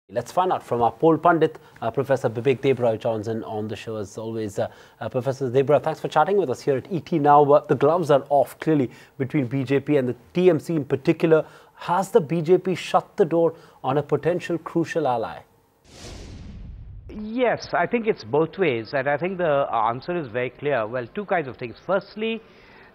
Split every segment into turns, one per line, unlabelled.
Let's find out from our Poll Pundit, Professor Bibek Debroy joins in on the show as always. Professor Debroy, thanks for chatting with us here at ET Now. The gloves are off clearly between BJP and the TMC in particular. Has the BJP shut the door on a potential crucial ally?
Yes, I think it's both ways, and I think the answer is very clear. Well, two kinds of things. Firstly,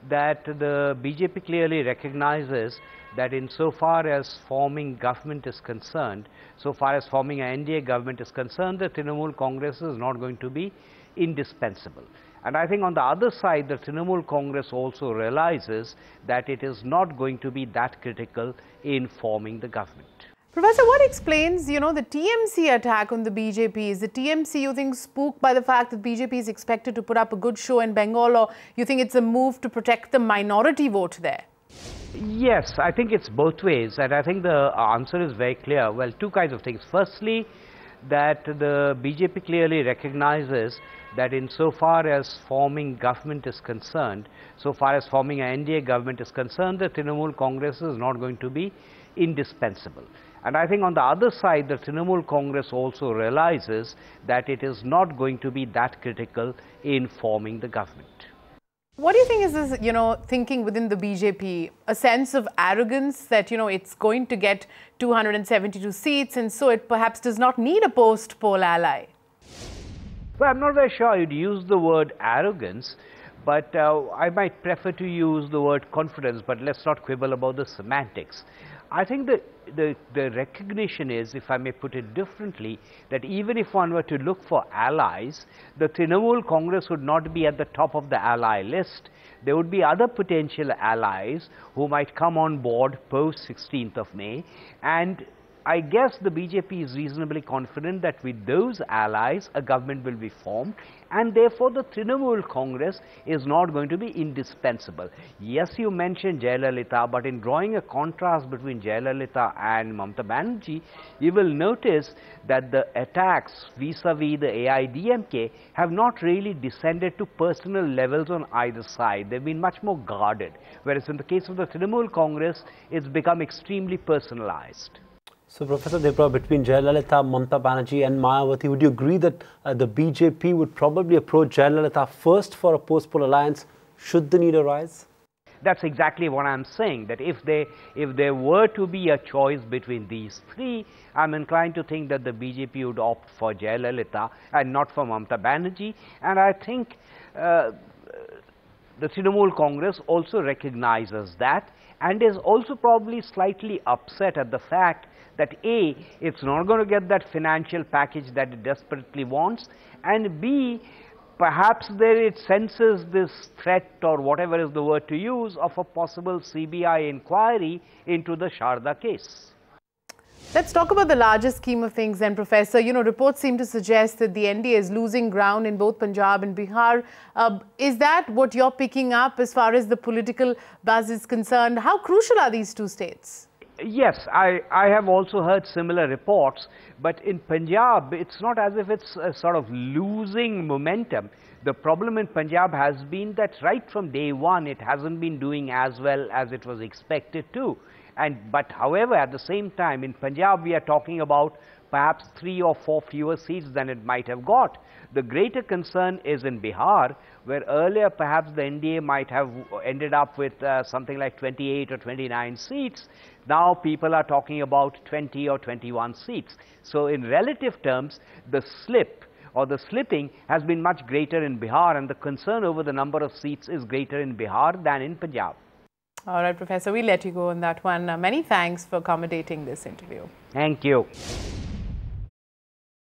that the BJP clearly recognizes that insofar as forming government is concerned, so far as forming an NDA government is concerned, the Trinamool Congress is not going to be indispensable. And I think on the other side, the Trinamool Congress also realizes that it is not going to be that critical in forming the government.
Professor, what explains, the TMC attack on the BJP? Is the TMC, you think, spooked by the fact that BJP is expected to put up a good show in Bengal, or you think it's a move to protect the minority vote there?
Yes, I think it's both ways, and I think the answer is very clear. Well, two kinds of things. Firstly, that the BJP clearly recognizes that insofar as forming government is concerned, so far as forming an NDA government is concerned, the Trinamool Congress is not going to be indispensable. And I think on the other side, the Trinamool Congress also realizes that it is not going to be that critical in forming the government.
What do you think is this, thinking within the BJP? A sense of arrogance that, it's going to get 272 seats and so it perhaps does not need a post-poll ally?
Well, I'm not very sure I'd use the word arrogance, but I might prefer to use the word confidence, but let's not quibble about the semantics. I think the recognition is, if I may put it differently, that even if one were to look for allies, the Trinamool Congress would not be at the top of the ally list. There would be other potential allies who might come on board post 16th of May, and I guess the BJP is reasonably confident that with those allies a government will be formed, and therefore the Trinamool Congress is not going to be indispensable. Yes, you mentioned Jayalalitha, but in drawing a contrast between Jayalalitha and Mamata Banerjee, you will notice that the attacks vis-a-vis the AIDMK have not really descended to personal levels on either side. They've been much more guarded, whereas in the case of the Trinamool Congress, it's become extremely personalized.
So, Professor Debroy, between Jayalalitha, Mamata Banerjee and Mayawati, would you agree that the BJP would probably approach Jayalalitha first for a post-poll alliance should the need arise?
That's exactly what I'm saying, that if there were to be a choice between these three, I'm inclined to think that the BJP would opt for Jayalalitha and not for Mamata Banerjee. And I think the Trinamool Congress also recognizes that and is also probably slightly upset at the fact that A, it's not going to get that financial package that it desperately wants, and B, perhaps there it senses this threat, or whatever is the word to use, of a possible CBI inquiry into the Sharda case.
Let's talk about the larger scheme of things then, Professor. Reports seem to suggest that the NDA is losing ground in both Punjab and Bihar. Is that what you're picking up as far as the political buzz is concerned? How crucial are these two states?
Yes, I have also heard similar reports, but in Punjab, it's not as if it's sort of losing momentum. The problem in Punjab has been that right from day one, it hasn't been doing as well as it was expected to. But however, at the same time, in Punjab, we are talking about perhaps 3 or 4 fewer seats than it might have got. The greater concern is in Bihar, where earlier perhaps the NDA might have ended up with something like 28 or 29 seats. Now people are talking about 20 or 21 seats. So in relative terms, the slip or the slipping has been much greater in Bihar, and the concern over the number of seats is greater in Bihar than in Punjab.
All right, Professor, we'll let you go on that one. Many thanks for accommodating this interview.
Thank you.